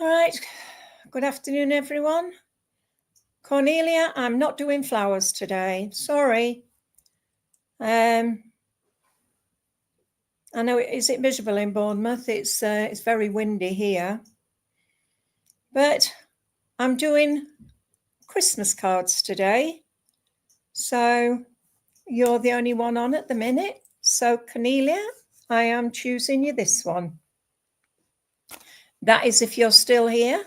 All right. Good afternoon, everyone. Cornelia, I'm not doing flowers today. Sorry. I know, is it miserable in Bournemouth? It's very windy here. But I'm doing Christmas cards today. So you're the only one on at the minute. So Cornelia, I am choosing you this one. That is if you're still here.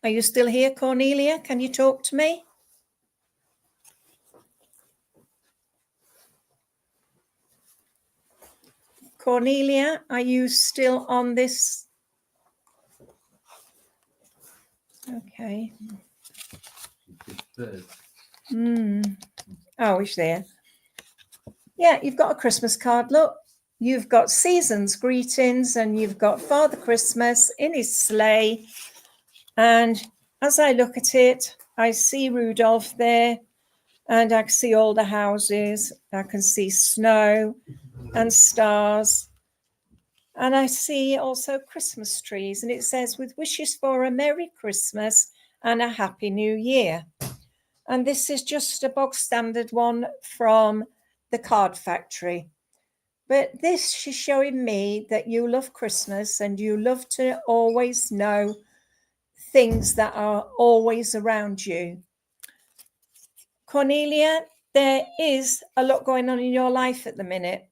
Are you still here, Cornelia? Can you talk to me? Cornelia, are you still on this? Okay. Oh, it's there. Yeah, you've got a Christmas card. Look, you've got season's greetings and you've got Father Christmas in his sleigh. And as I look at it, I see Rudolph there and I can see all the houses. I can see snow and stars. And I see also Christmas trees. And it says, with wishes for a Merry Christmas and a Happy New Year. And this is just a bog standard one from the card factory. But this is showing me that you love Christmas and you love to always know things that are always around you. Cornelia, there is a lot going on in your life at the minute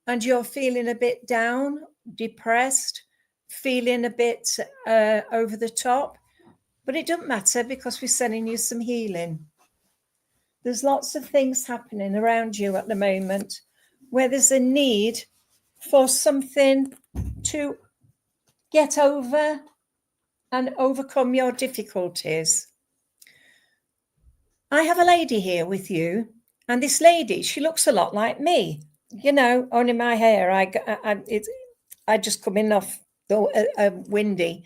and you're feeling a bit down, depressed, feeling a bit over the top, but it doesn't matter because we're sending you some healing. There's lots of things happening around you at the moment where there's a need for something to get over and overcome your difficulties. I have a lady here with you, and this lady, she looks a lot like me. You know, only my hair, I just come in off the windy.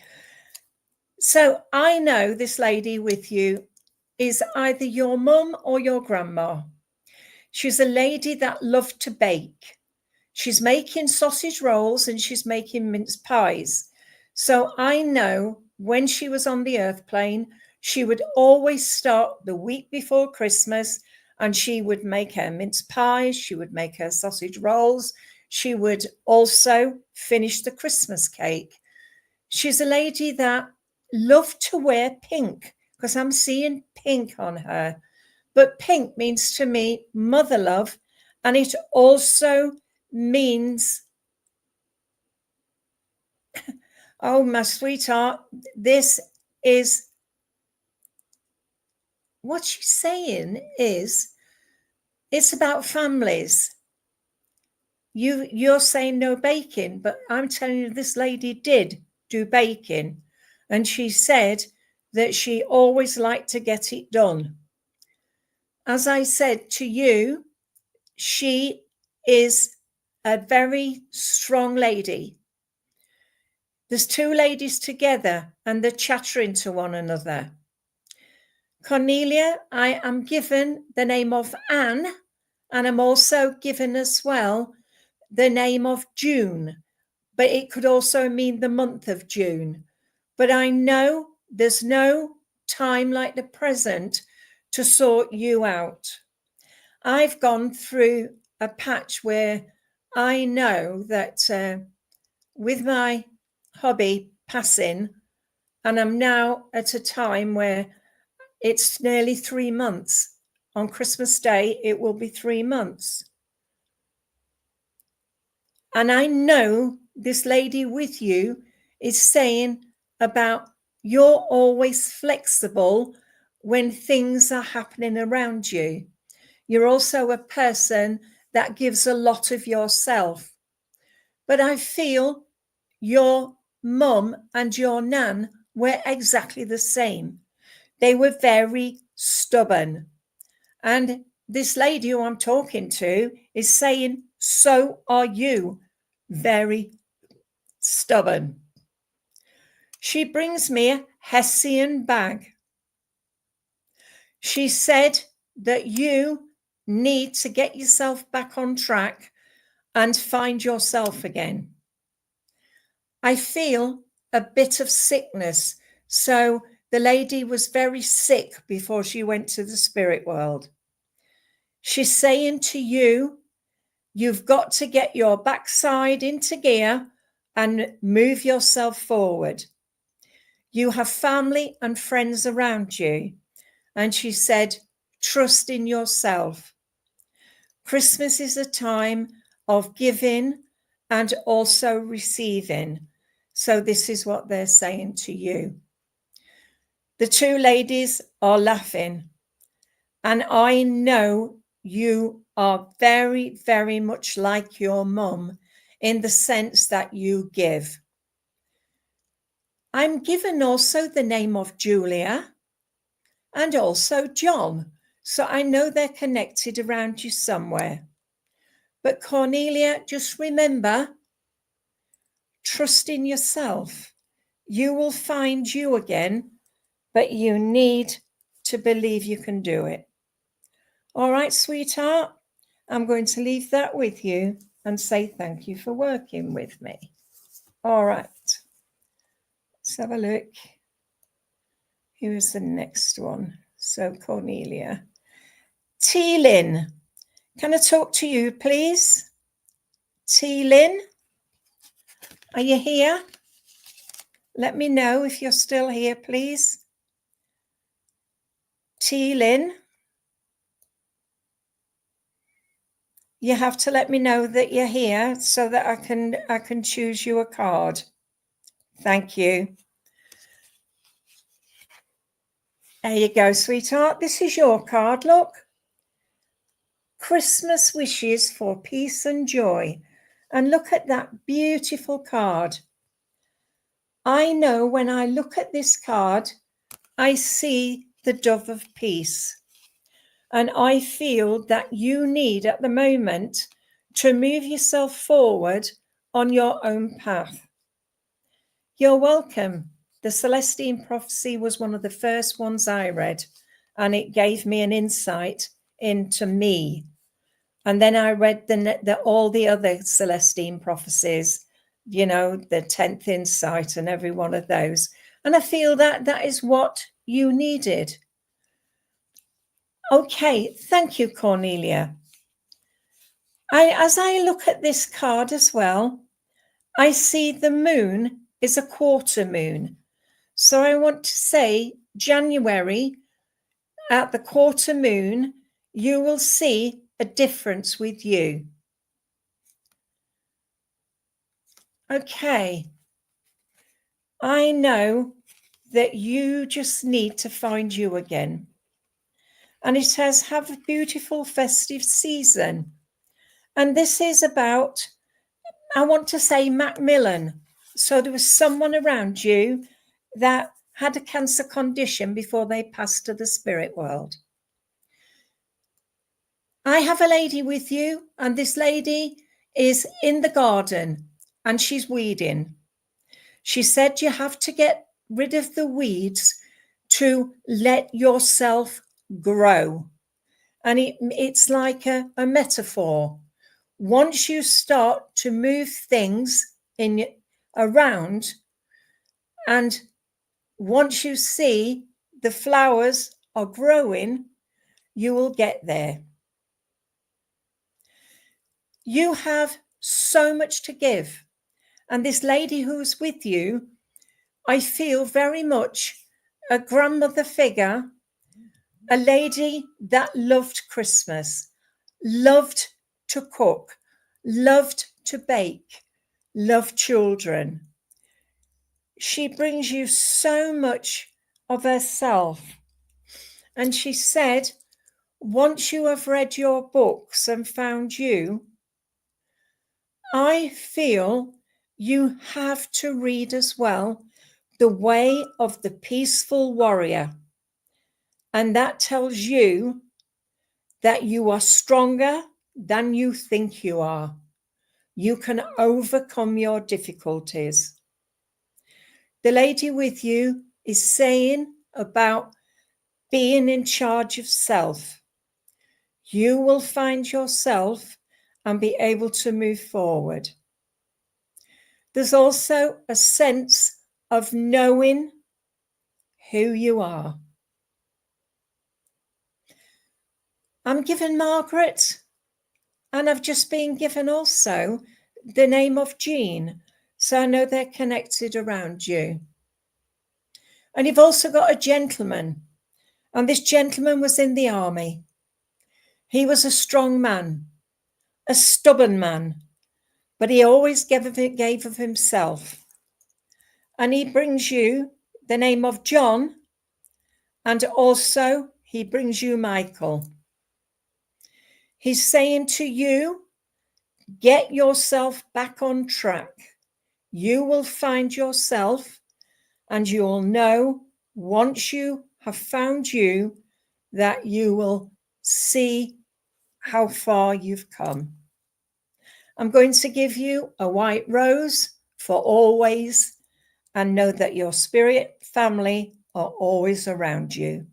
So I know this lady with you is either your mum or your grandma. She's a lady that loved to bake. She's making sausage rolls and she's making mince pies. So I know when she was on the earth plane, she would always start the week before Christmas and she would make her mince pies. She would make her sausage rolls. She would also finish the Christmas cake. She's a lady that loved to wear pink because I'm seeing pink on her. But pink means to me mother love, and it also means, oh, my sweetheart, this is what she's saying is it's about families. You're saying no baking, but I'm telling you this lady did do baking, and she said that she always liked to get it done. As I said to you, she is a very strong lady. There's two ladies together and they're chattering to one another. Cornelia, I am given the name of Anne, and I'm also given as well the name of June, but it could also mean the month of June. But I know there's no time like the present to sort you out. I've gone through a patch where I know that with my hubby passing, and I'm now at a time where it's nearly 3 months. On Christmas Day, it will be 3 months. And I know this lady with you is saying about you're always flexible when things are happening around you. You're also a person that gives a lot of yourself. But I feel your mum and your nan were exactly the same. They were very stubborn. And this lady who I'm talking to is saying, so are you, very stubborn. She brings me a Hessian bag. She said that you need to get yourself back on track and find yourself again. I feel a bit of sickness. So the lady was very sick before she went to the spirit world. She's saying to you, you've got to get your backside into gear and move yourself forward. You have family and friends around you. And she said, trust in yourself. Christmas is a time of giving and also receiving. So this is what they're saying to you. The two ladies are laughing. And I know you are very, very much like your mum in the sense that you give. I'm given also the name of Julia and also John. So I know they're connected around you somewhere. But Cornelia, just remember, trust in yourself. You will find you again, but you need to believe you can do it. All right, sweetheart, I'm going to leave that with you and say thank you for working with me. All right, let's have a look. Who is the next one? So Cornelia. T-Lynn, can I talk to you, please? T-Lynn, are you here? Let me know if you're still here, please. T-Lynn, you have to let me know that you're here so that I can choose you a card. Thank you. There you go, sweetheart. This is your card, look. Christmas wishes for peace and joy. And look at that beautiful card. I know when I look at this card, I see the dove of peace. And I feel that you need at the moment to move yourself forward on your own path. You're welcome. The Celestine Prophecy was one of the first ones I read, and it gave me an insight into me. And then I read all the other Celestine Prophecies, you know, the 10th Insight and every one of those. And I feel that that is what you needed. Okay, thank you, Cornelia. As I look at this card as well, I see the moon is a quarter moon. So I want to say January at the quarter moon, you will see a difference with you. Okay. I know that you just need to find you again. And it says, have a beautiful festive season. And this is about, I want to say Macmillan. So there was someone around you that had a cancer condition before they passed to the spirit world. I have a lady with you, and this lady is in the garden and she's weeding. She said you have to get rid of the weeds to let yourself grow. And it's like a metaphor. Once you start to move things around, and once you see the flowers are growing, you will get there. You have so much to give. And this lady who's with you, I feel very much a grandmother figure, a lady that loved Christmas, loved to cook, loved to bake, loved children. She brings you so much of herself. And she said, once you have read your books and found you, I feel you have to read as well The Way of the Peaceful Warrior. And that tells you that you are stronger than you think you are. You can overcome your difficulties. The lady with you is saying about being in charge of self. You will find yourself and be able to move forward. There's also a sense of knowing who you are. I'm given Margaret, and I've just been given also the name of Jean, so I know they're connected around you. And you've also got a gentleman, and this gentleman was in the army. He was a strong man, a stubborn man, but he always gave of himself. And he brings you the name of John, and also he brings you Michael. He's saying to you, get yourself back on track. You will find yourself, and you'll know once you have found you that you will see how far you've come. I'm going to give you a white rose for always, and know that your spirit family are always around you.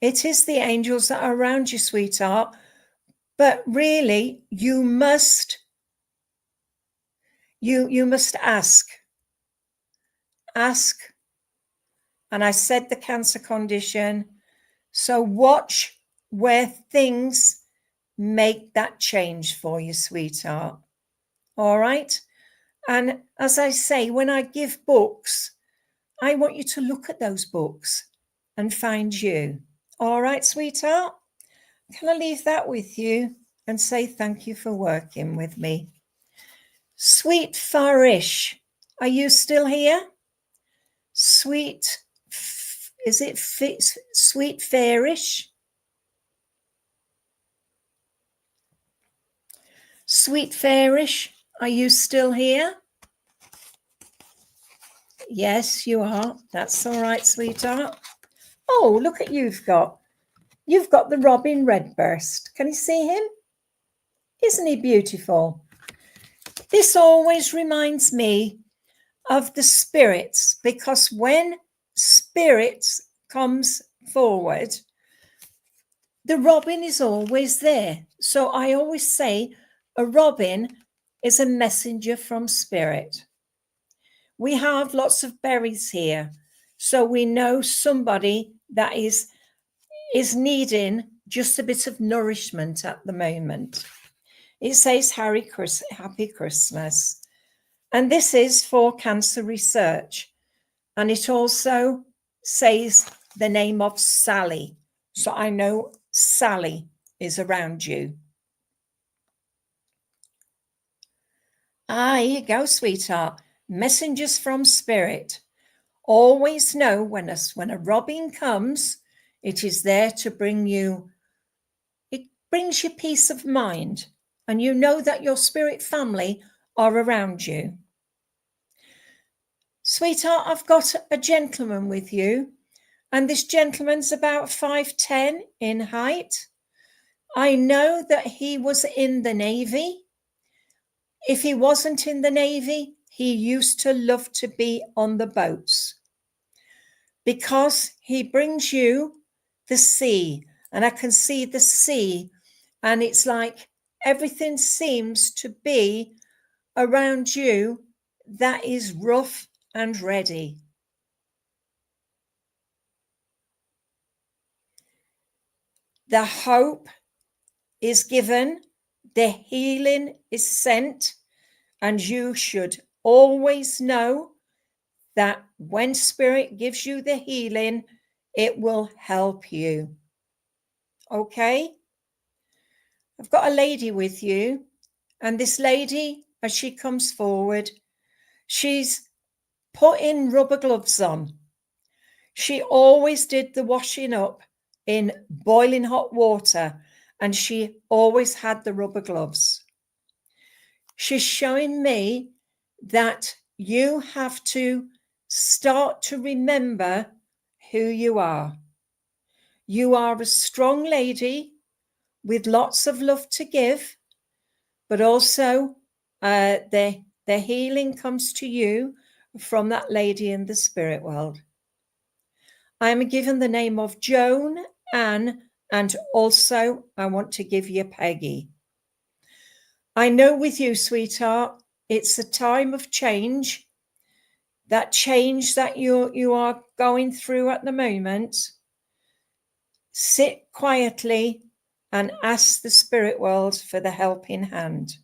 It is the angels that are around you, sweetheart, but really you must ask. And I said the cancer condition, so watch where things make that change for you, sweetheart. All right? And as I say, when I give books, I want you to look at those books and find you. All right, sweetheart? Can I leave that with you and say thank you for working with me? Sweet Farish, are you still here? Sweet, is it Sweet Fairish? Sweet Fairish, are you still here? Yes, you are. That's all right, sweetheart. Oh, look at you've got the Robin Redburst. Can you see him? Isn't he beautiful? This always reminds me of the spirits, because when spirits comes forward, the robin is always there. So I always say a robin is a messenger from spirit. We have lots of berries here, so we know somebody that is needing just a bit of nourishment at the moment. It says Happy Christmas. And this is for cancer research. And it also says the name of Sally. So I know Sally is around you. Ah, here you go, sweetheart. Messengers from spirit. Always know when a robin comes, it is there to bring you, it brings you peace of mind. And you know that your spirit family are around you. Sweetheart, I've got a gentleman with you, and this gentleman's about 5'10" in height. I know that he was in the Navy. If he wasn't in the Navy, he used to love to be on the boats, because he brings you the sea, and I can see the sea, and it's like everything seems to be around you that is rough and ready. The hope is given, the healing is sent, and you should always know that when spirit gives you the healing, it will help you. Okay? I've got a lady with you, and this lady, as she comes forward, she's putting rubber gloves on. She always did the washing up in boiling hot water, and she always had the rubber gloves. She's showing me that you have to start to remember who you are. You are a strong lady with lots of love to give, but also the healing comes to you from that lady in the spirit world. I am given the name of Joan, Anne, and also I want to give you Peggy. I know with you, sweetheart, it's a time of change. That change that you are going through at the moment. Sit quietly and ask the spirit world for the helping hand.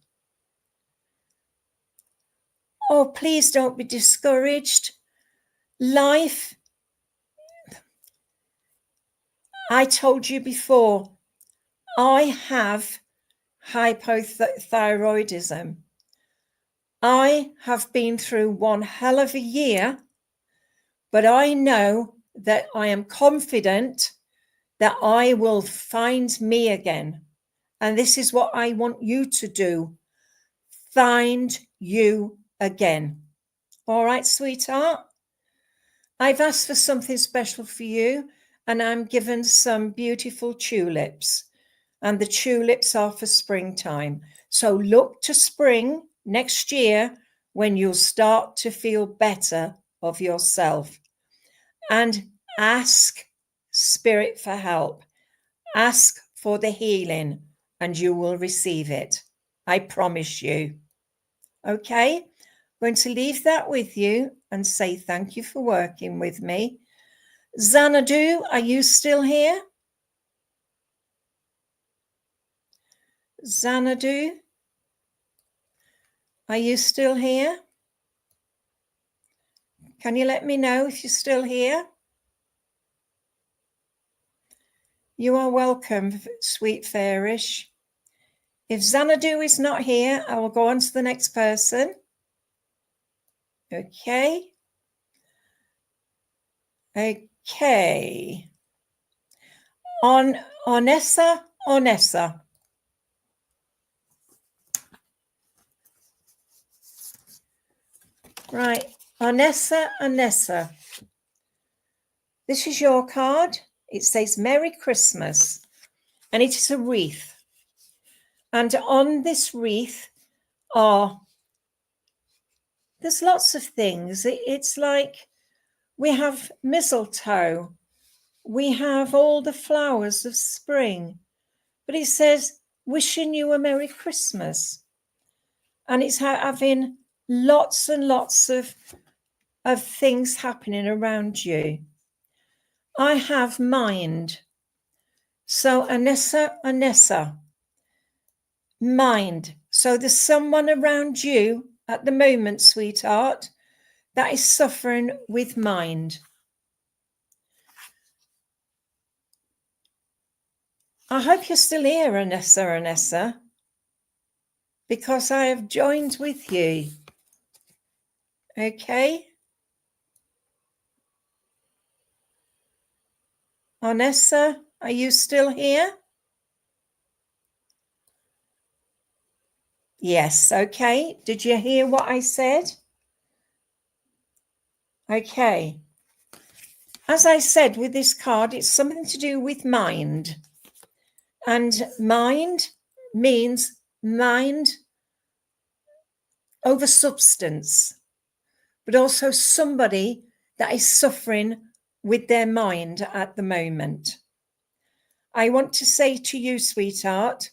Oh, please don't be discouraged. Life, I told you before, I have hypothyroidism. I have been through one hell of a year, but I know that I am confident that I will find me again. And this is what I want you to do. Find you again. All right, sweetheart? I've asked for something special for you, and I'm given some beautiful tulips. And the tulips are for springtime. So look to spring next year when you'll start to feel better of yourself. And ask Spirit for help. Ask for the healing, and you will receive it. I promise you. Okay? I'm going to leave that with you and say thank you for working with me. Xanadu, are you still here? Xanadu, are you still here? Can you let me know if you're still here? You are welcome, sweet fairish. If Xanadu is not here, I will go on to the next person. Okay. Okay. Onessa. Right, Onessa. This is your card. It says Merry Christmas, and it is a wreath. And on this wreath there's lots of things. It's like we have mistletoe. We have all the flowers of spring. But it says, wishing you a Merry Christmas. And it's having lots and lots of things happening around you. I have mind. So Onessa, mind. So there's someone around you at the moment, sweetheart, that is suffering with mind. I hope you're still here, Onessa, because I have joined with you. Okay? Onessa, are you still here? Yes, okay. Did you hear what I said? Okay. As I said with this card, it's something to do with mind. And mind means mind over substance, but also somebody that is suffering with their mind at the moment. I want to say to you, sweetheart,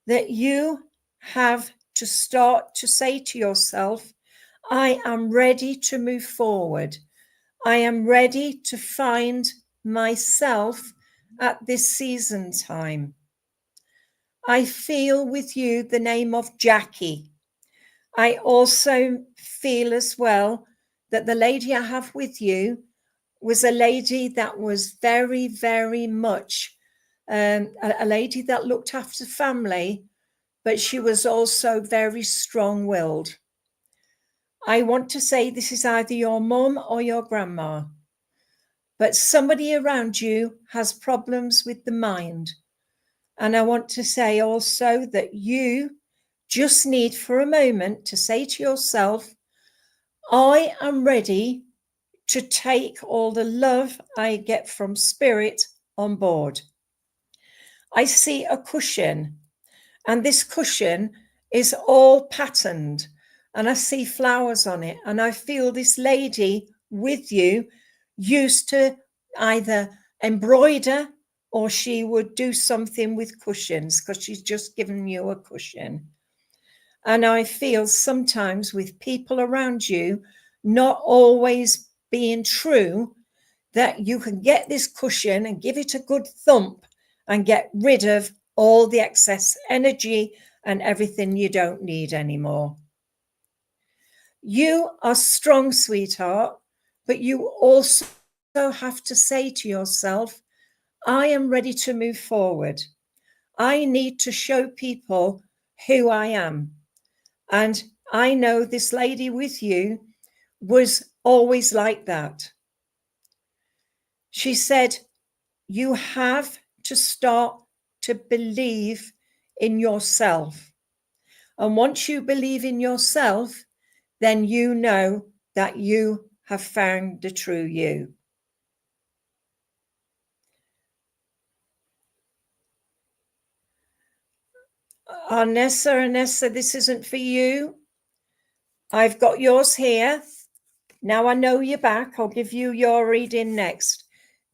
that you have to start to say to yourself, I am ready to move forward. I am ready to find myself at this season time. I feel with you the name of Jackie. I also feel as well that the lady I have with you was a lady that was very, very much a lady that looked after family, but she was also very strong-willed. I want to say this is either your mum or your grandma, but somebody around you has problems with the mind. And I want to say also that you just need for a moment to say to yourself, I am ready to take all the love I get from Spirit on board. I see a cushion, and this cushion is all patterned, and I see flowers on it, and I feel this lady with you used to either embroider or she would do something with cushions because she's just given you a cushion. And I feel sometimes with people around you not always being true, that you can get this cushion and give it a good thump and get rid of all the excess energy and everything you don't need anymore. You are strong, sweetheart, but you also have to say to yourself, I am ready to move forward. I need to show people who I am. And I know this lady with you was always like that. She said, you have to start to believe in yourself. And once you believe in yourself, then you know that you have found the true you. Anessa, this isn't for you. I've got yours here. Now I know you're back. I'll give you your reading next.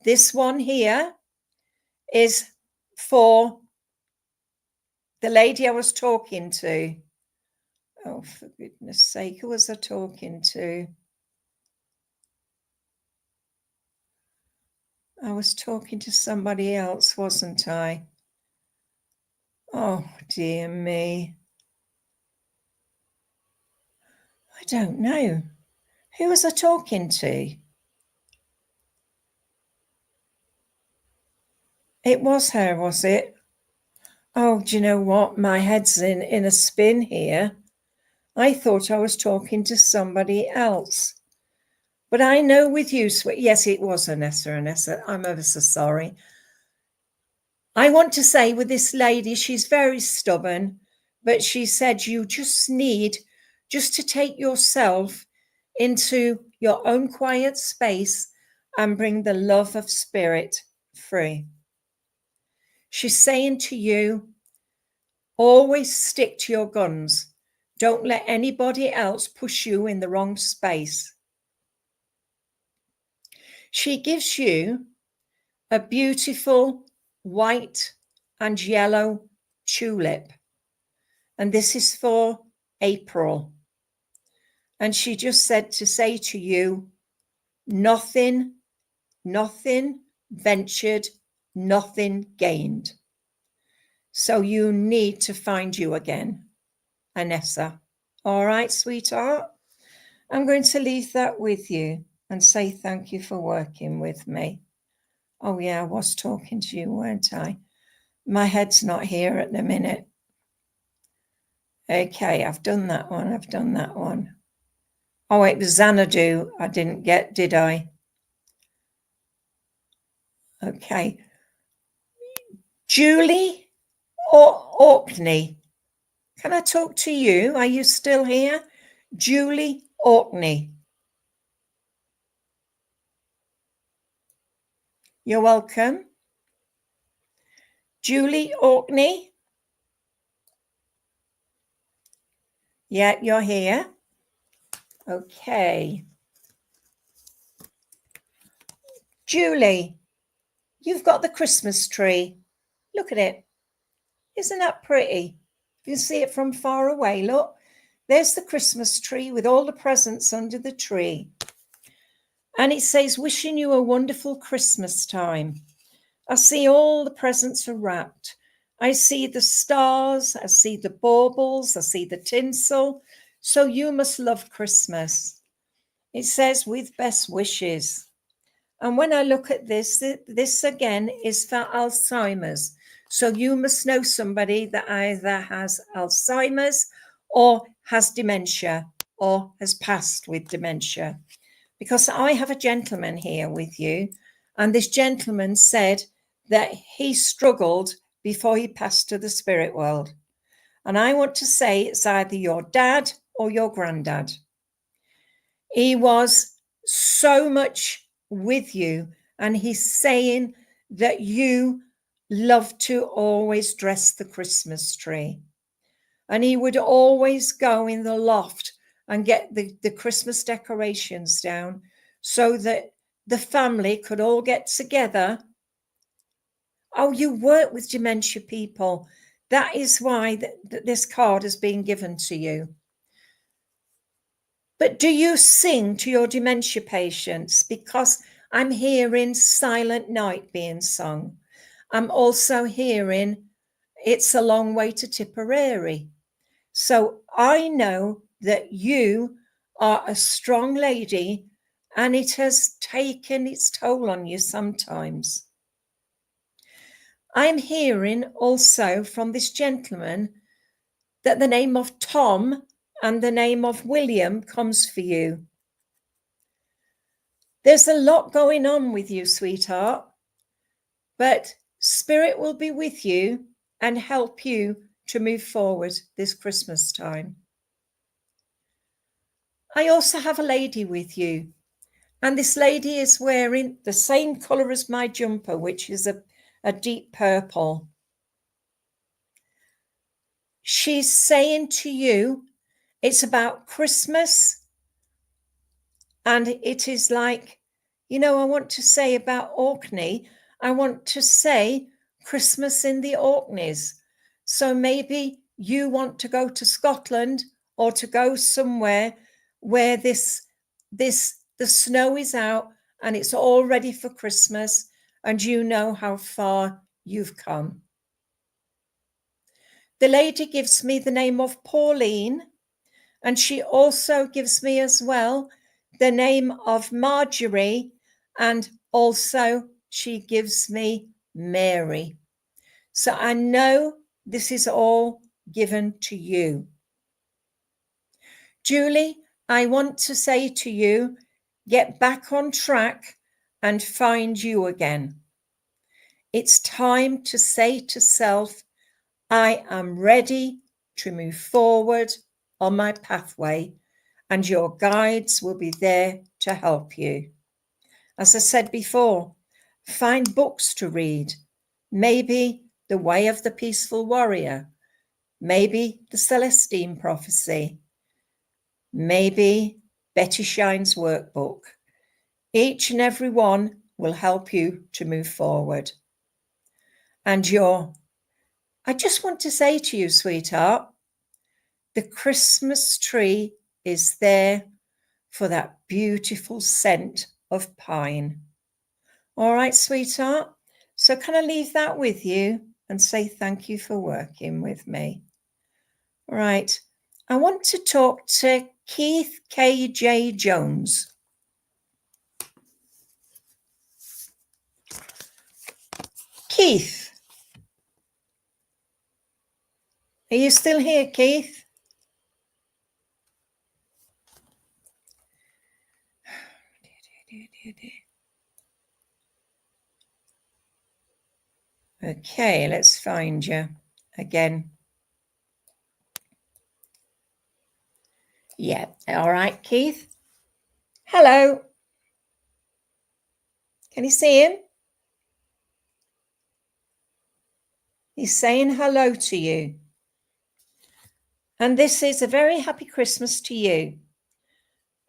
This one here is for the lady I was talking to. Oh, for goodness sake, who was I talking to? I was talking to somebody else, wasn't I? Oh, dear me. I don't know. Who was I talking to? It was her, was it? Oh, do you know what? My head's in a spin here. I thought I was talking to somebody else. But I know with you, yes, it was Anessa. I'm ever so sorry. I want to say with this lady, she's very stubborn, but she said you just need just to take yourself into your own quiet space and bring the love of spirit free. She's saying to you, always stick to your guns. Don't let anybody else push you in the wrong space. She gives you a beautiful white and yellow tulip. And this is for April. And she just said to say to you, nothing ventured, nothing gained. So you need to find you again, Anessa. All right, sweetheart? I'm going to leave that with you and say thank you for working with me. Oh, yeah, I was talking to you, weren't I? My head's not here at the minute. Okay, I've done that one. Oh, it was Xanadu I didn't get, did I? Okay. Julie or Orkney? Can I talk to you? Are you still here? Julie Orkney. You're welcome. Julie Orkney. Yeah, you're here. Okay. Julie, you've got the Christmas tree. Look at it. Isn't that pretty? You can see it from far away. Look, there's the Christmas tree with all the presents under the tree. And it says, wishing you a wonderful Christmas time. I see all the presents are wrapped. I see the stars. I see the baubles. I see the tinsel. So you must love Christmas. It says, with best wishes. And when I look at this again is for Alzheimer's. So you must know somebody that either has Alzheimer's or has dementia or has passed with dementia. Because I have a gentleman here with you, and this gentleman said that he struggled before he passed to the spirit world. And I want to say it's either your dad or your granddad. He was so much with you, and he's saying that you love to always dress the Christmas tree. And he would always go in the loft and get the Christmas decorations down so that the family could all get together. Oh, you work with dementia people. That is why this card has been given to you. But do you sing to your dementia patients? Because I'm hearing Silent Night being sung. I'm also hearing It's a Long Way to Tipperary. So I know that you are a strong lady, and it has taken its toll on you sometimes. I'm hearing also from this gentleman that the name of Tom and the name of William comes for you. There's a lot going on with you, sweetheart, but Spirit will be with you and help you to move forward this Christmas time. I also have a lady with you, and this lady is wearing the same colour as my jumper, which is a deep purple. She's saying to you, it's about Christmas, and it is like, I want to say about Orkney, I want to say Christmas in the Orkneys. So maybe you want to go to Scotland or to go somewhere where the snow is out and it's all ready for Christmas, and you know how far you've come. The lady gives me the name of Pauline, and she also gives me as well the name of Marjorie, and also she gives me Mary. So I know this is all given to you. Julie, I want to say to you, get back on track and find you again. It's time to say to self, I am ready to move forward on my pathway, and your guides will be there to help you. As I said before, find books to read, maybe The Way of the Peaceful Warrior, maybe The Celestine Prophecy, maybe Betty Shine's workbook. Each and every one will help you to move forward. And I just want to say to you, sweetheart, the Christmas tree is there for that beautiful scent of pine. All right, sweetheart. So can I leave that with you and say thank you for working with me? All right. I want to talk to Keith K.J. Jones. Keith. Are you still here, Keith? Okay, let's find you again. Yeah, all right, Keith. Hello. Can you see him? He's saying hello to you. And this is a very happy Christmas to you.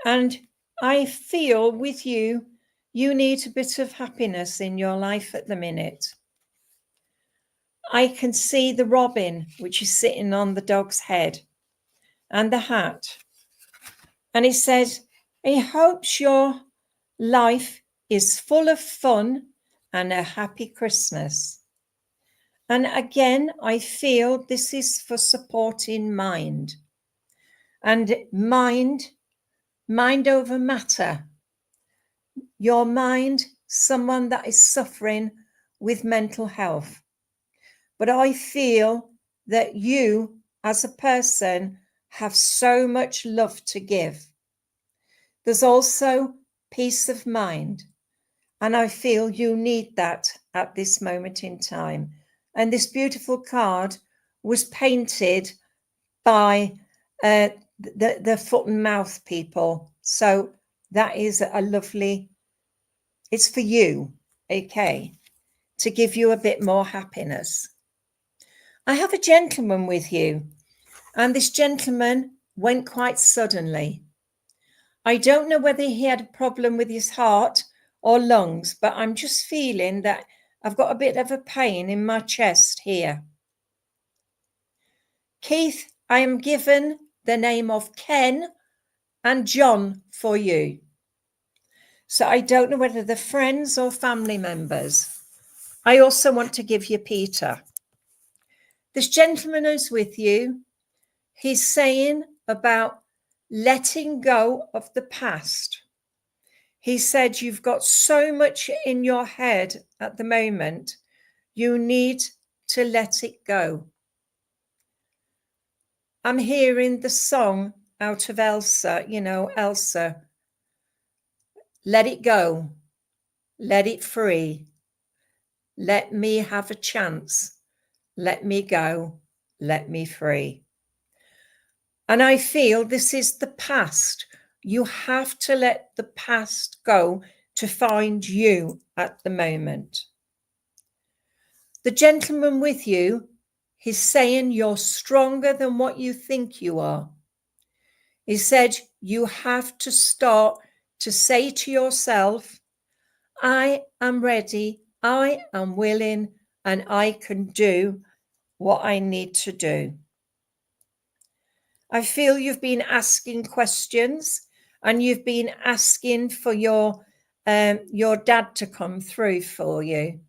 And I feel with you, you need a bit of happiness in your life at the minute. I can see the robin, which is sitting on the dog's head, and the hat. And he says, he hopes your life is full of fun and a happy Christmas. And again, I feel this is for supporting mind. And mind over matter. Your mind, someone that is suffering with mental health. But I feel that you, as a person, have so much love to give. There's also peace of mind. And I feel you need that at this moment in time. And this beautiful card was painted by the foot and mouth people. So that is a lovely, it's for you, okay, to give you a bit more happiness. I have a gentleman with you, and this gentleman went quite suddenly. I don't know whether he had a problem with his heart or lungs, but I'm just feeling that I've got a bit of a pain in my chest here. Keith, I am given the name of Ken and John for you. So I don't know whether they're friends or family members. I also want to give you Peter. This gentleman who's with you, he's saying about letting go of the past. He said, you've got so much in your head at the moment, you need to let it go. I'm hearing the song out of Elsa, you know, Elsa. Let it go. Let it free. Let me have a chance. Let me go. Let me free. And I feel this is the past. You have to let the past go to find you at the moment. The gentleman with you, he's saying you're stronger than what you think you are. He said you have to start to say to yourself, I am ready, I am willing, and I can do what I need to do. I feel you've been asking questions and you've been asking for your dad to come through for you.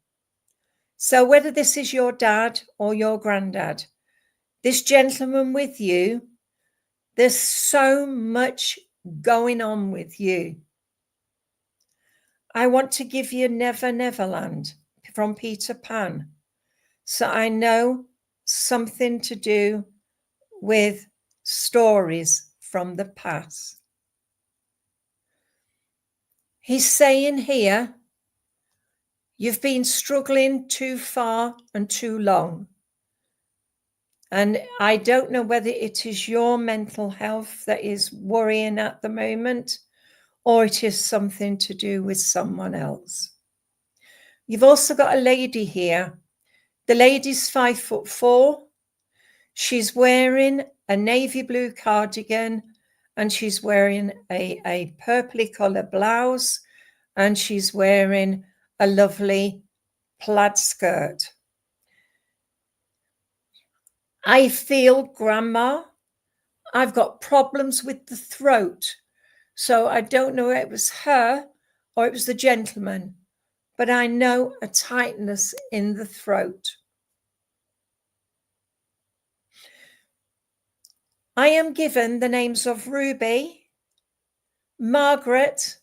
So whether this is your dad or your granddad, this gentleman with you, there's so much going on with you. I want to give you Never Neverland from Peter Pan. So I know something to do with stories from the past. He's saying here, you've been struggling too far and too long. And I don't know whether it is your mental health that is worrying at the moment, or it is something to do with someone else. You've also got a lady here. The lady's 5'4". She's wearing a navy blue cardigan and she's wearing a purpley colour blouse and she's wearing a lovely plaid skirt. I feel, Grandma, I've got problems with the throat. So I don't know if it was her or it was the gentleman, but I know a tightness in the throat. I am given the names of Ruby, Margaret,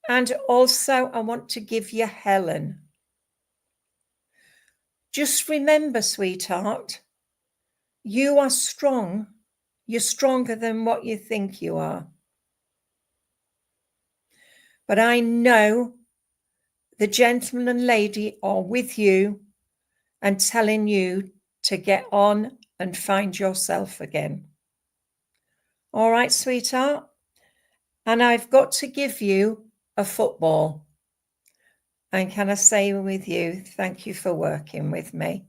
and also I want to give you Helen. Just remember, sweetheart, you are strong. You're stronger than what you think you are. But I know the gentleman and lady are with you and telling you to get on and find yourself again. All right, sweetheart? And I've got to give you a football. And can I say with you, thank you for working with me.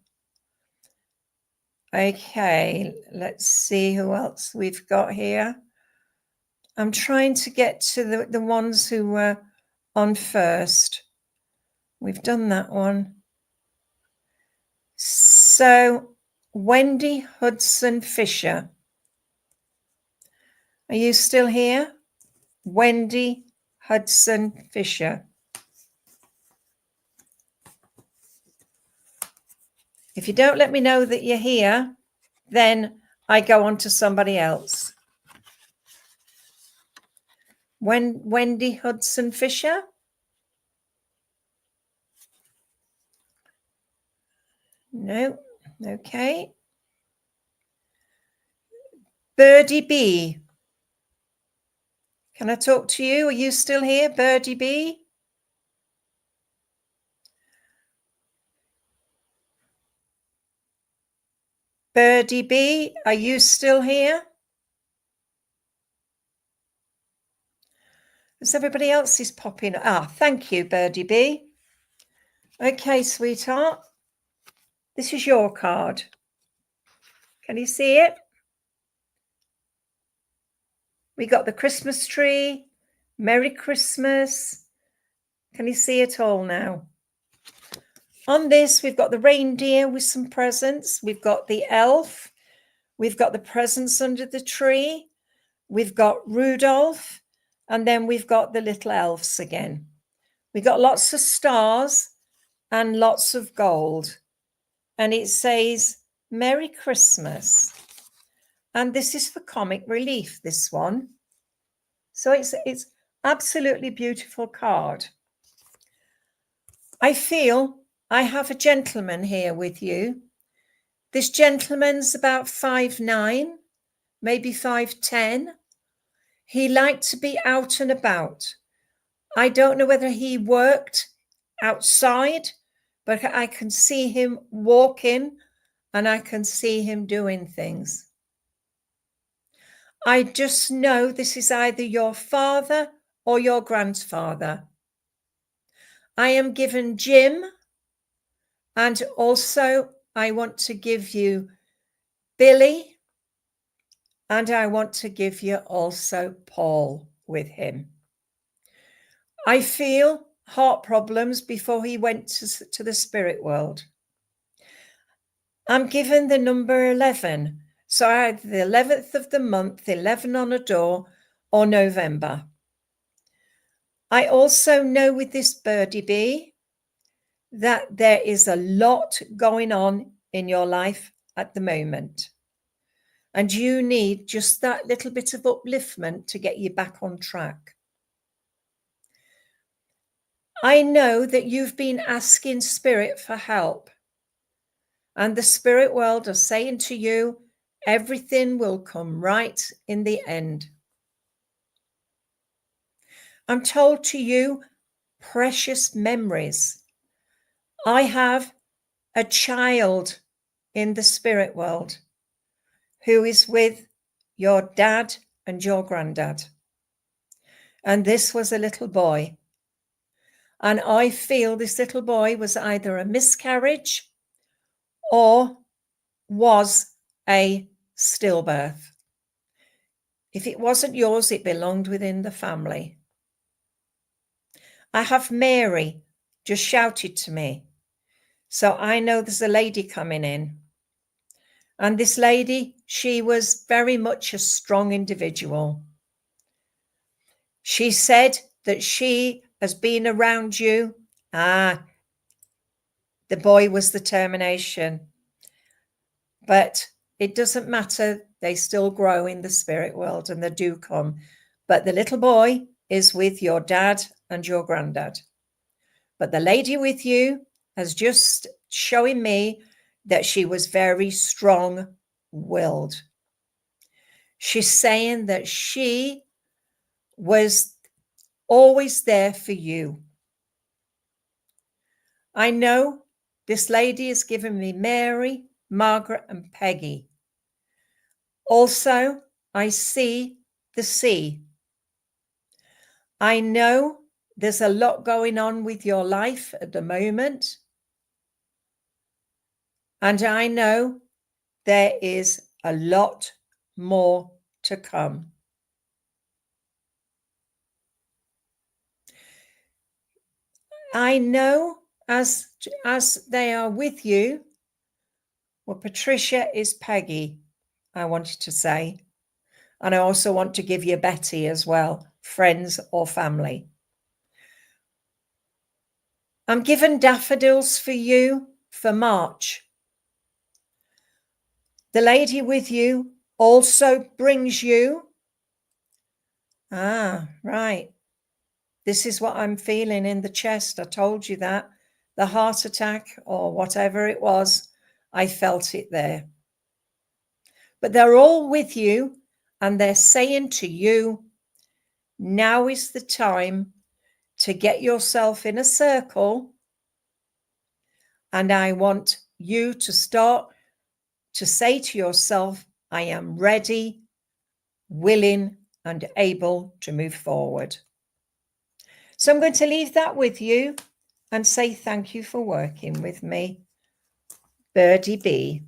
Okay, let's see who else we've got here. I'm trying to get to the ones who were on first. We've done that one. So, Wendy Hudson Fisher. Are you still here? Wendy Hudson Fisher. If you don't let me know that you're here, then I go on to somebody else. Wendy Hudson Fisher. No. Okay. Birdie B. Can I talk to you? Are you still here, Birdie B? Birdie B, are you still here? As everybody else is popping. Thank you, Birdie B. Okay, sweetheart. This is your card. Can you see it? We got the Christmas tree. Merry Christmas. Can you see it all now? On this, we've got the reindeer with some presents. We've got the elf. We've got the presents under the tree. We've got Rudolph. And then we've got the little elves again. We've got lots of stars and lots of gold. And it says, Merry Christmas. And this is for comic relief, this one. So it's absolutely beautiful card. I feel I have a gentleman here with you. This gentleman's about 5'9", maybe 5'10". He liked to be out and about. I don't know whether he worked outside, but I can see him walking and I can see him doing things. I just know this is either your father or your grandfather. I am given Jim, and also I want to give you Billy, and I want to give you also Paul with him. I feel heart problems before he went to the spirit world. I'm given the number 11. So either the 11th of the month, 11 on a door, or November. I also know with this birdie bee that there is a lot going on in your life at the moment. And you need just that little bit of upliftment to get you back on track. I know that you've been asking Spirit for help. And the spirit world are saying to you, everything will come right in the end. I'm told to you, precious memories. I have a child in the spirit world who is with your dad and your granddad. And this was a little boy. And I feel this little boy was either a miscarriage or was a stillbirth. If it wasn't yours, it belonged within the family. I have Mary just shouted to me. So I know there's a lady coming in. And this lady, she was very much a strong individual. She said that she has been around you. The boy was the termination. But it doesn't matter. They still grow in the spirit world and they do come. But the little boy is with your dad and your granddad. But the lady with you has just showing me that she was very strong-willed. She's saying that she was always there for you. I know this lady has given me Mary, Margaret, and Peggy. Also, I see the sea. I know there's a lot going on with your life at the moment. And I know there is a lot more to come. I know as they are with you, well, Patricia is Peggy, I wanted to say. And I also want to give you Betty as well, friends or family. I'm given daffodils for you for March. The lady with you also brings you. Right. This is what I'm feeling in the chest. I told you that. The heart attack or whatever it was, I felt it there. But they're all with you and they're saying to you, now is the time to get yourself in a circle. And I want you to start to say to yourself, I am ready, willing, and able to move forward. So I'm going to leave that with you and say thank you for working with me, Birdie Bee.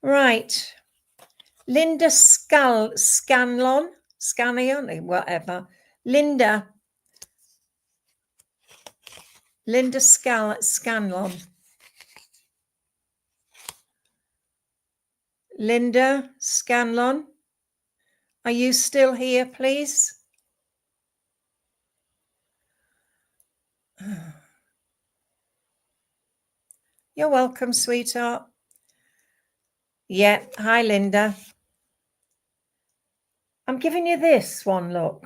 Right. Linda Scanlon, whatever. Linda Scanlon. Linda Scanlon, are you still here, please? You're welcome, sweetheart. Yeah, hi, Linda. I'm giving you this one, look.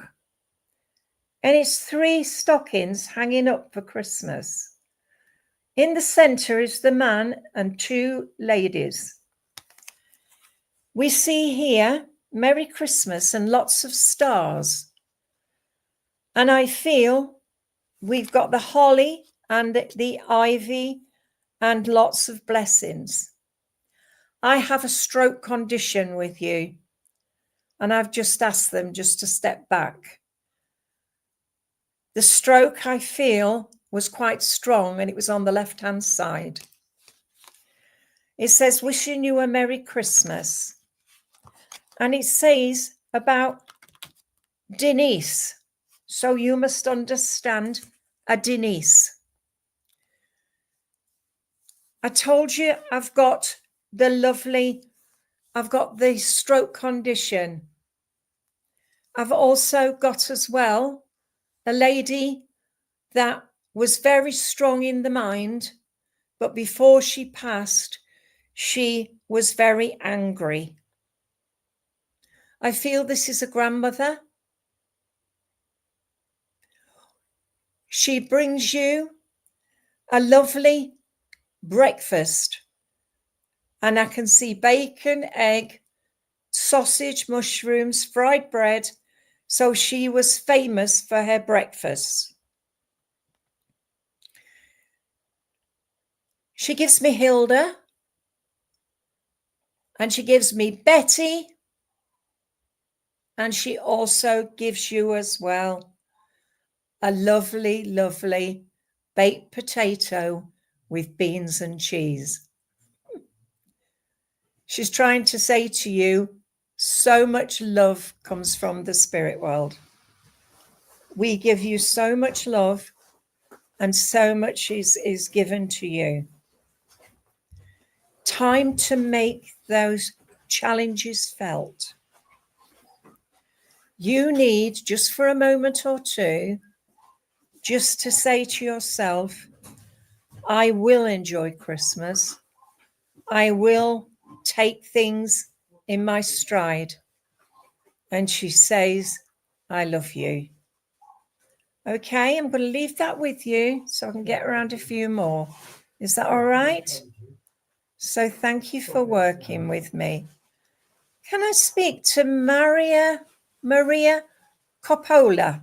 And it's 3 stockings hanging up for Christmas. In the center is the man and 2 ladies. We see here Merry Christmas and lots of stars. And I feel we've got the holly and the ivy and lots of blessings. I have a stroke condition with you, and I've just asked them just to step back. The stroke, I feel, was quite strong, and it was on the left-hand side. It says, wishing you a Merry Christmas. And it says about Denise. So you must understand a Denise. I told you I've got the stroke condition. I've also got as well a lady that was very strong in the mind, but before she passed, she was very angry. I feel this is a grandmother. She brings you a lovely breakfast, and I can see bacon, egg, sausage, mushrooms, fried bread. So she was famous for her breakfast. She gives me Hilda, and she gives me Betty, and she also gives you as well a lovely, lovely baked potato with beans and cheese. She's trying to say to you, so much love comes from the spirit world. We give you so much love, and so much is given to you. Time to make those challenges felt. You need, just for a moment or two, just to say to yourself, I will enjoy Christmas. I will take things in my stride. And she says, I love you. Okay, I'm going to leave that with you so I can get around a few more. Is that all right? So thank you for working with me. Can I speak to Maria Coppola?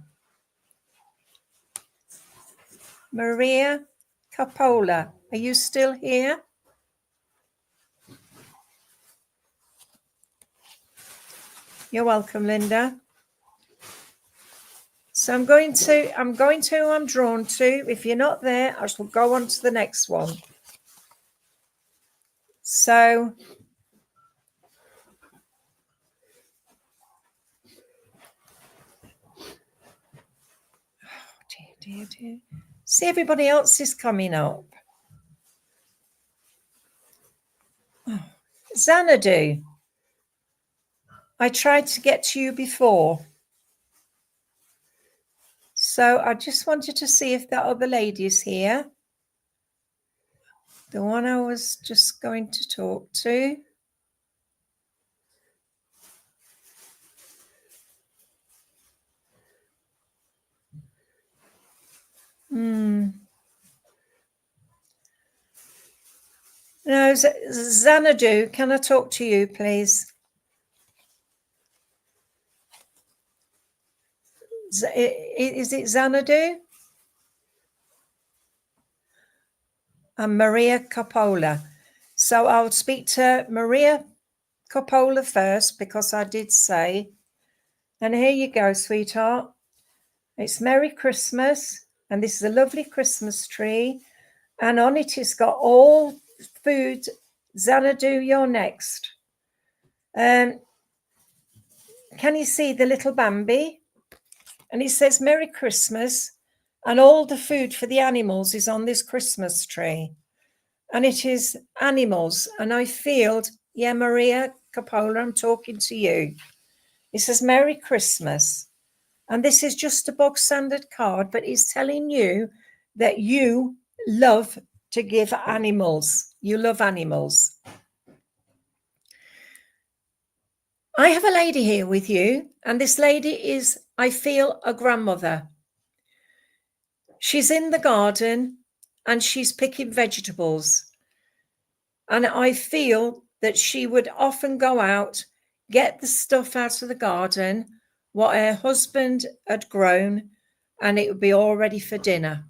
Maria Coppola, are you still here? You're welcome, Linda. So I'm going to, I'm drawn to. If you're not there, I shall go on to the next one. So dear. See, everybody else is coming up. Oh, Xanadu. I tried to get to you before. So I just wanted to see if that other lady is here. The one I was just going to talk to. No, Xanadu, can I talk to you, please? Is it Xanadu? And Maria Coppola. So I'll speak to Maria Coppola first, because I did say, and here you go, sweetheart. It's Merry Christmas, and this is a lovely Christmas tree, and on it it's got all food. Xanadu, you're next. Can you see the little Bambi? And it says Merry Christmas, and all the food for the animals is on this Christmas tree. And it is animals, and I feel Yeah, Maria Capola, I'm talking to you. It says Merry Christmas. And this is just a bog standard card, but it's telling you that you love to give animals. You love animals. I have a lady here with you, and this lady is, I feel, a grandmother. She's in the garden and she's picking vegetables. And I feel that she would often go out, get the stuff out of the garden, what her husband had grown, and it would be all ready for dinner.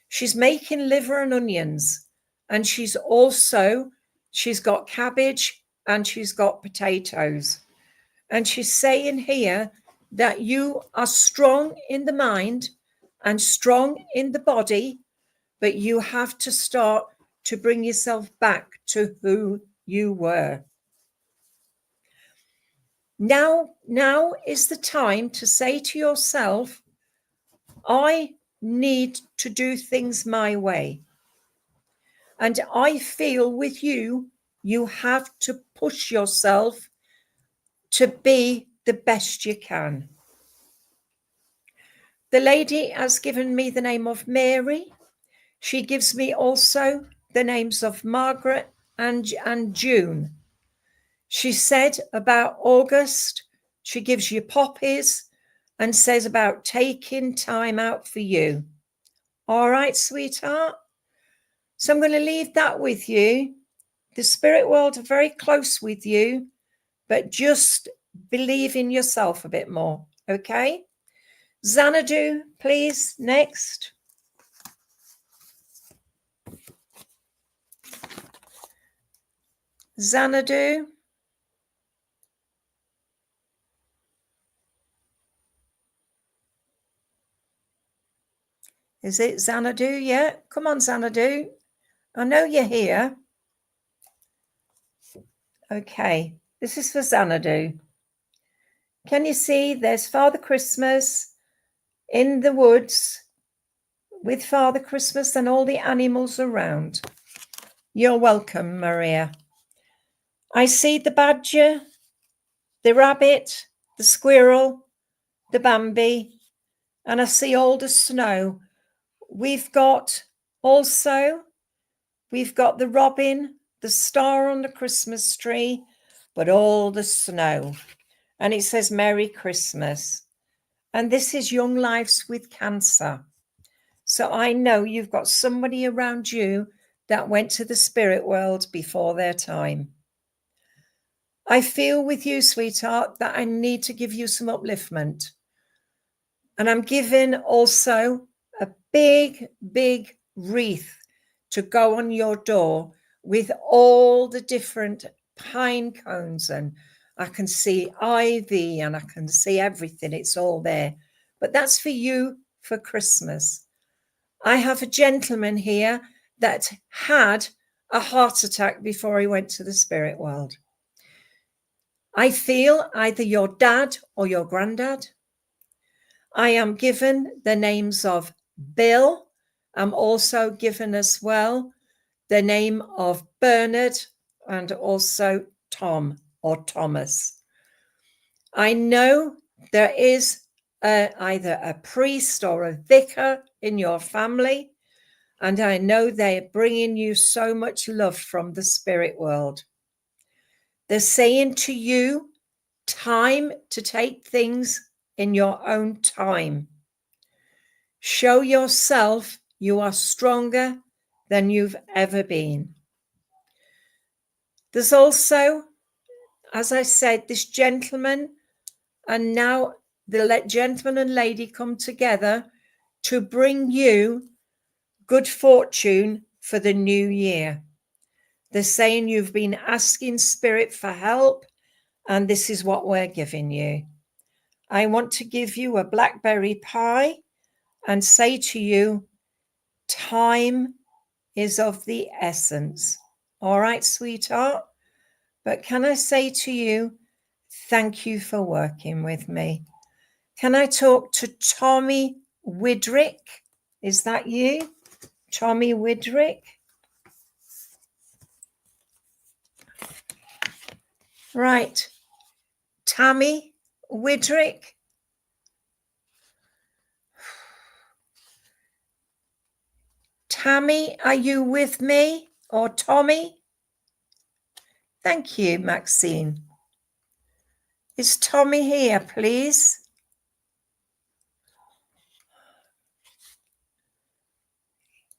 She's making liver and onions, and she's got cabbage and she's got potatoes. And she's saying here that you are strong in the mind and strong in the body, but you have to start to bring yourself back to who you were. Now is the time to say to yourself, I need to do things my way. And I feel with you, you have to push yourself to be the best you can. The lady has given me the name of Mary. She gives me also the names of Margaret and June. She said about August, she gives you poppies and says about taking time out for you. All right, sweetheart. So I'm going to leave that with you. The spirit world are very close with you, but just believe in yourself a bit more. Okay. Xanadu, please. Next. Xanadu. Is it Xanadu? Yeah. Come on, Xanadu. I know you're here. Okay. This is for Xanadu. Can you see there's Father Christmas in the woods with Father Christmas and all the animals around? You're welcome, Maria. I see the badger, the rabbit, the squirrel, the Bambi, and I see all the snow. We've got the robin, the star on the Christmas tree, but all the snow. And it says Merry Christmas. And this is Young Lives with Cancer. So I know you've got somebody around you that went to the spirit world before their time. I feel with you, sweetheart, that I need to give you some upliftment. And I'm given also a big, big wreath to go on your door with all the different pine cones, and I can see ivy and I can see everything. It's all there. But that's for you for Christmas. I have a gentleman here that had a heart attack before he went to the spirit world. I feel either your dad or your granddad. I am given the names of Bill. I'm also given as well the name of Bernard and also Tom or Thomas. I know there is either a priest or a vicar in your family, and I know they're bringing you so much love from the spirit world. They're saying to you, time to take things in your own time. Show yourself you are stronger than you've ever been. There's also, as I said, this gentleman, and now the gentleman and lady come together to bring you good fortune for the new year. They're saying you've been asking spirit for help, and this is what we're giving you. I want to give you a blackberry pie and say to you, time is of the essence. All right, sweetheart? But can I say to you, thank you for working with me. Can I talk to Tommy Widrick? Is that you? Tommy Widrick? Right. Tammy Widrick. Tammy, are you with me? Or Tommy? Thank you, Maxine. Is Tommy here, please?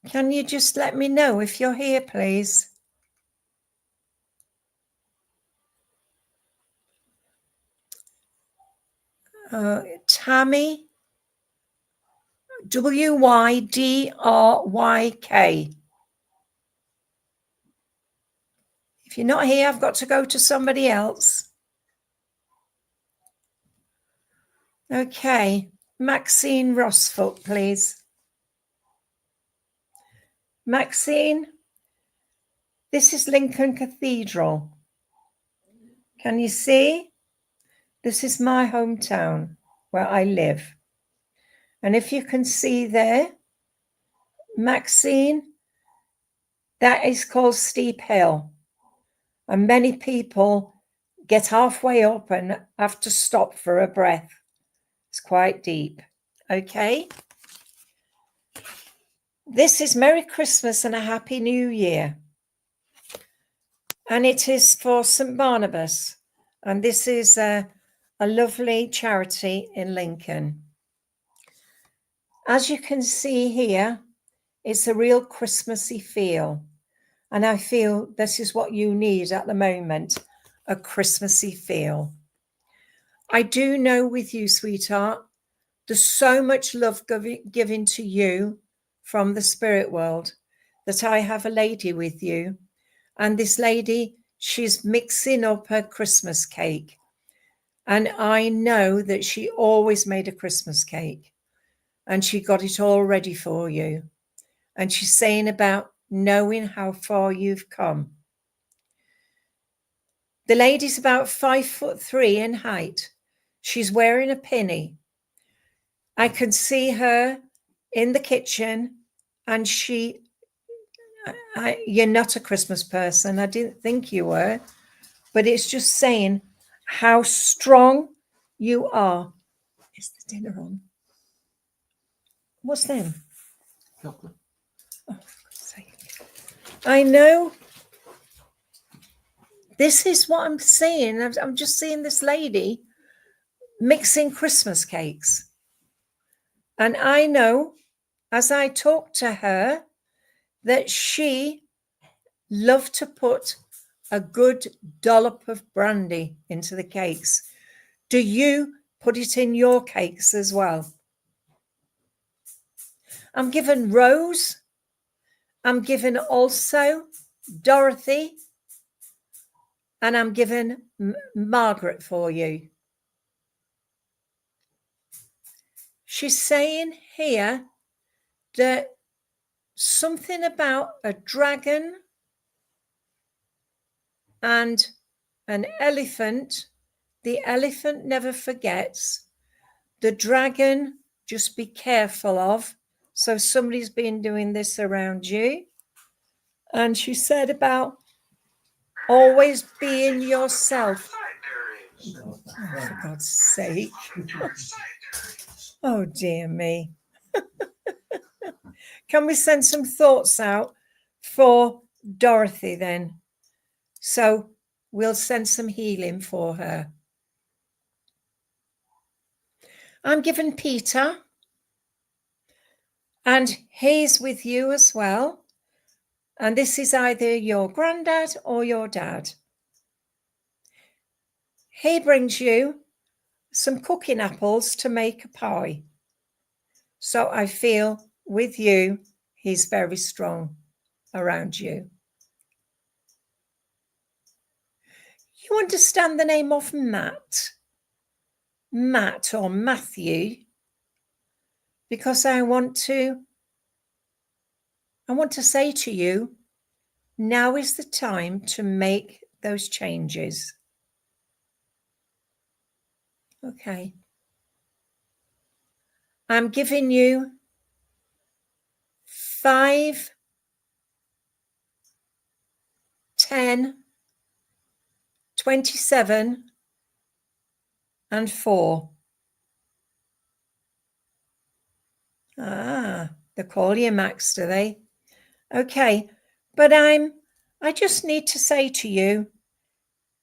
Can you just let me know if you're here, please? Tammy, Wydryk. If you're not here, I've got to go to somebody else. Okay, Maxine Rossfoot, please. Maxine, this is Lincoln Cathedral. Can you see? This is my hometown where I live. And if you can see there, Maxine, that is called Steep Hill. And many people get halfway up and have to stop for a breath. It's quite deep. Okay. This is Merry Christmas and a Happy New Year. And it is for St. Barnabas. And this is a lovely charity in Lincoln. As you can see here, it's a real Christmassy feel. And I feel this is what you need at the moment, a Christmassy feel. I do know with you, sweetheart, there's so much love given to you from the spirit world that I have a lady with you. And this lady, she's mixing up her Christmas cake. And I know that she always made a Christmas cake. And she got it all ready for you. And she's saying about knowing how far you've come. The lady's about 5'3" in height. She's wearing a pinny. I can see her in the kitchen, and you're not a Christmas person. I didn't think you were, but it's just saying how strong you are. Is the dinner on? What's them? Chocolate. Oh, for God's sake. I know. This is what I'm seeing. I'm just seeing this lady mixing Christmas cakes. And I know, as I talk to her, that she loved to put a good dollop of brandy into the cakes. Do you put it in your cakes as well? I'm given Rose. I'm given also Dorothy. And I'm given Margaret for you. She's saying here that something about a dragon and an elephant. The elephant never forgets. The dragon, just be careful of. So somebody's been doing this around you. And she said about always being yourself. Oh, for God's sake. Oh, dear me. Can we send some thoughts out for Dorothy then? So we'll send some healing for her. I'm given Peter, and he's with you as well. And this is either your granddad or your dad. He brings you some cooking apples to make a pie. So I feel with you, he's very strong around you. You understand the name of Matt? Matt or Matthew? Because I want to say to you, now is the time to make those changes. Okay. I'm giving you 5, 10, 27 and 4. Ah, they call you Max, do they? Okay, but I just need to say to you,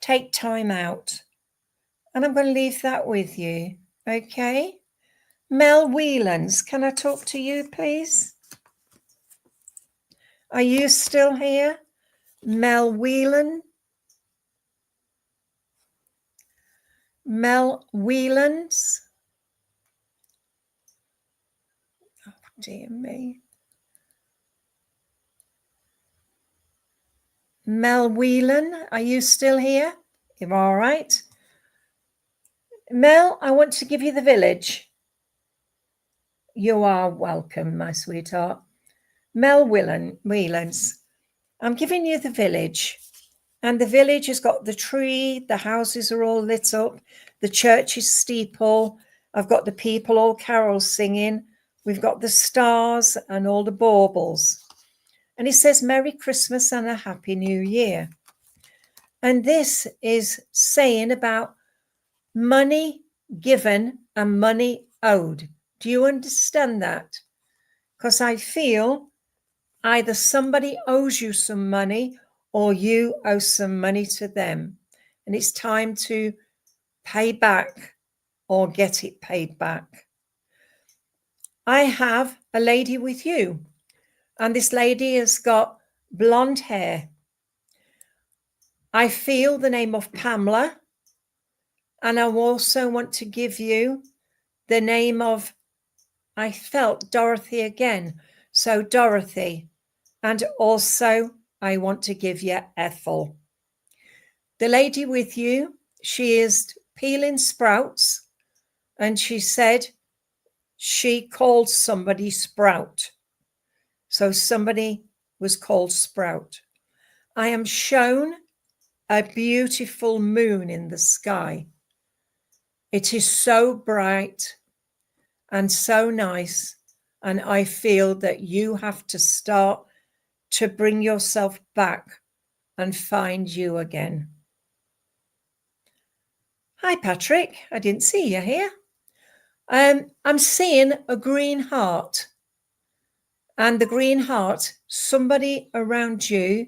take time out. And I'm going to leave that with you, okay? Mel Whelans, can I talk to you, please? Are you still here? Mel Whelan? Mel Whelans? Oh, dear me. Mel Whelan, are you still here? You're all right. Mel, I want to give you the village. You are welcome, my sweetheart. Mel Whelans, I'm giving you the village. And the village has got the tree, the houses are all lit up, the church is steeple. I've got the people all carols singing. We've got the stars and all the baubles. And it says, Merry Christmas and a Happy New Year. And this is saying about money given and money owed. Do you understand that? Because I feel either somebody owes you some money or you owe some money to them. And it's time to pay back or get it paid back. I have a lady with you, and this lady has got blonde hair. I feel the name of Pamela, and I also want to give you the name of, I felt Dorothy again. So Dorothy, and also I want to give you Ethel. The lady with you, she is peeling sprouts, and she said she called somebody Sprout. So somebody was called Sprout. I am shown a beautiful moon in the sky. It is so bright and so nice, and I feel that you have to start to bring yourself back and find you again. Hi, Patrick. I didn't see you here. I'm seeing a green heart. And the green heart, somebody around you,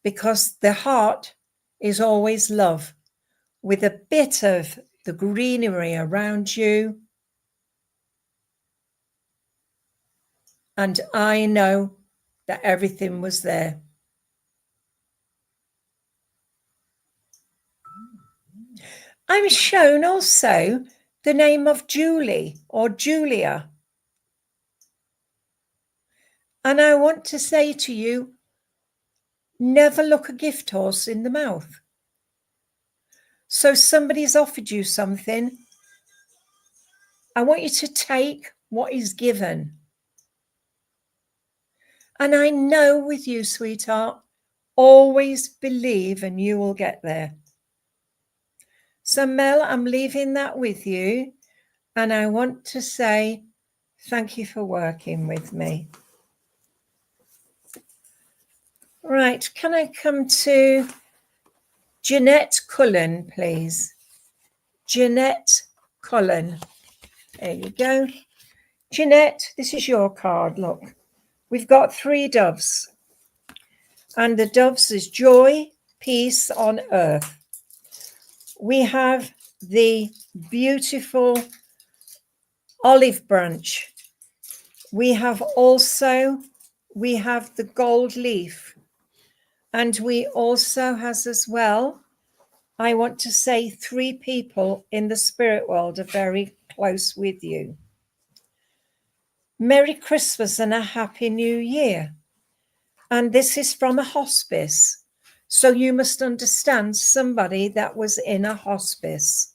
because the heart is always love, with a bit of the greenery around you. And I know that everything was there. I'm shown also the name of Julie or Julia. And I want to say to you, never look a gift horse in the mouth. So somebody's offered you something. I want you to take what is given. And I know with you, sweetheart, always believe and you will get there. So Mel, I'm leaving that with you. And I want to say thank you for working with me. Right, can I come to Jeanette Cullen, please? Jeanette Cullen. There you go. Jeanette, this is your card, look. We've got 3 doves. And the doves is joy, peace on earth. We have the beautiful olive branch. We have the gold leaf. And we also has as well, I want to say 3 people in the spirit world are very close with you. Merry Christmas and a Happy New Year. And this is from a hospice. So you must understand somebody that was in a hospice.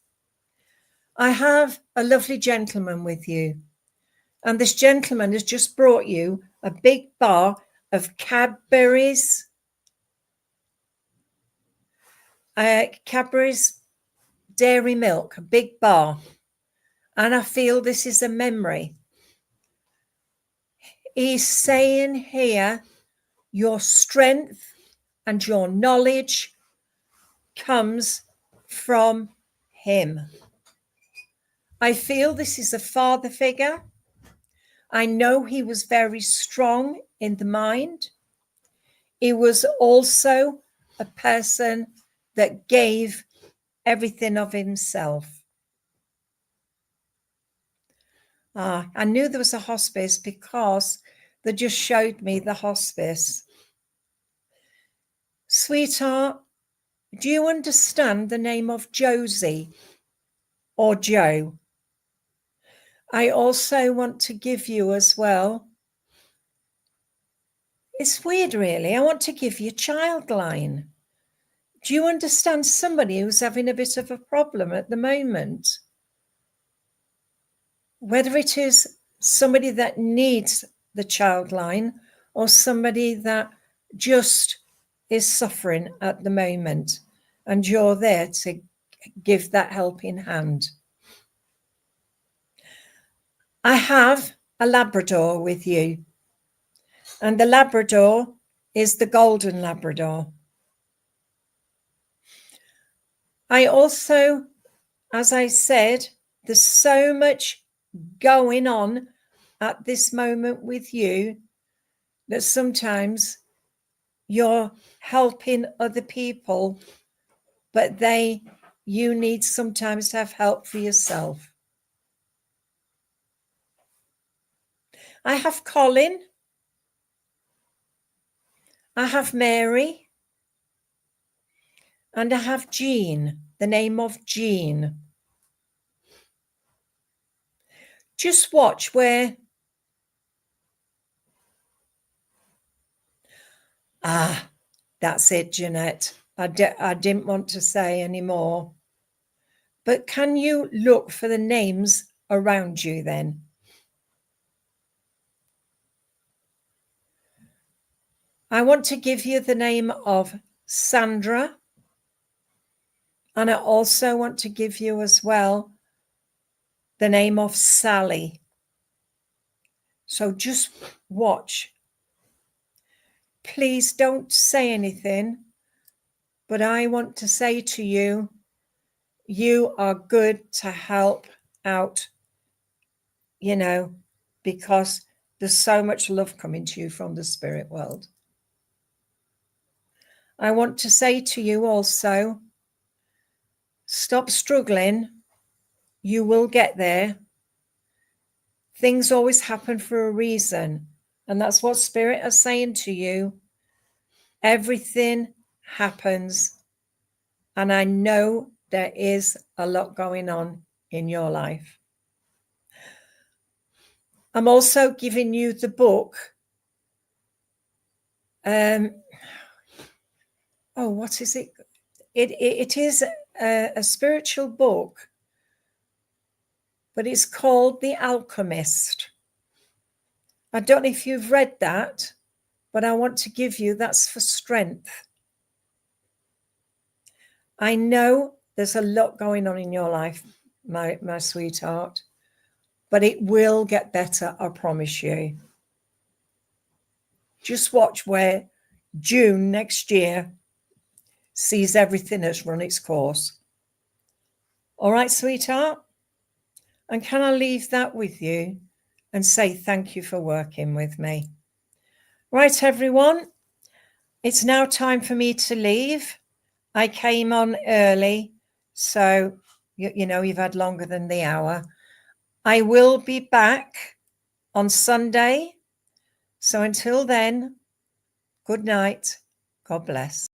I have a lovely gentleman with you. And this gentleman has just brought you a big bar of Cadbury's dairy milk, a big bar. And I feel this is a memory. He's saying here, your strength and your knowledge comes from him. I feel this is a father figure. I know he was very strong in the mind. He was also a person that gave everything of himself. I knew there was a hospice because they just showed me the hospice. Sweetheart, do you understand the name of Josie or Joe? I also want to give you as well. It's weird, really. I want to give you Childline. Do you understand somebody who's having a bit of a problem at the moment? Whether it is somebody that needs the Childline or somebody that just is suffering at the moment, and you're there to give that helping hand. I have a Labrador with you, and the Labrador is the golden Labrador. I also, as I said, there's so much going on at this moment with you that sometimes you're helping other people, but you need sometimes to have help for yourself. I have Colin. I have Mary. And I have Jean, the name of Jean. Just watch where... that's it, Jeanette. I didn't want to say any more. But can you look for the names around you then? I want to give you the name of Sandra. And I also want to give you as well the name of Sally. So just watch. Please don't say anything, but I want to say to you, you are good to help out, you know, because there's so much love coming to you from the spirit world. I want to say to you also, stop struggling. You will get there. Things always happen for a reason. And that's what spirit is saying to you. Everything happens. And I know there is a lot going on in your life. I'm also giving you the book. What is it? It is a spiritual book, but it's called The Alchemist. I don't know if you've read that, but I want to give you, that's for strength. I know there's a lot going on in your life, my sweetheart, but it will get better, I promise you. Just watch where June next year sees everything has run its course. All right, sweetheart? And can I leave that with you and say thank you for working with me? Right, everyone, it's now time for me to leave. I came on early, so, you know, you've had longer than the hour. I will be back on Sunday. So until then, good night. God bless.